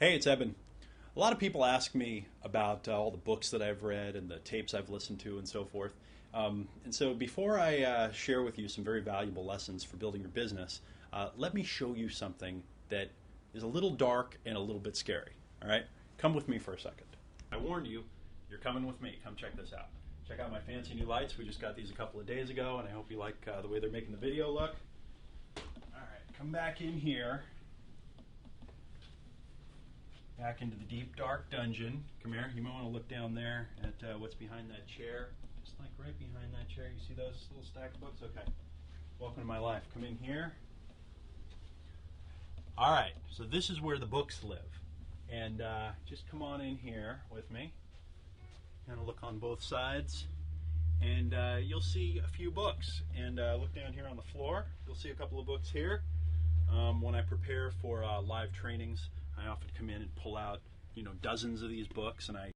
Hey, it's Eben. A lot of people ask me about all the books that I've read and the tapes I've listened to and so forth. And so before I share with you some very valuable lessons for building your business, let me show you something that is a little dark and a little bit scary. All right? Come with me for a second. I warned you, you're coming with me. Come check this out. Check out my fancy new lights. We just got these a couple of days ago, and I hope you like the way they're making the video look. All right, come back in here. Back into the deep, dark dungeon. Come here. You might want to look down there at what's behind that chair. Just like right behind that chair. You see those little stack of books? Okay. Welcome to my life. Come in here. All right. So this is where the books live. And just come on in here with me. Kind of look on both sides. And you'll see a few books. And look down here on the floor. You'll see a couple of books here. When I prepare for live trainings, I often come in and pull out, dozens of these books, and I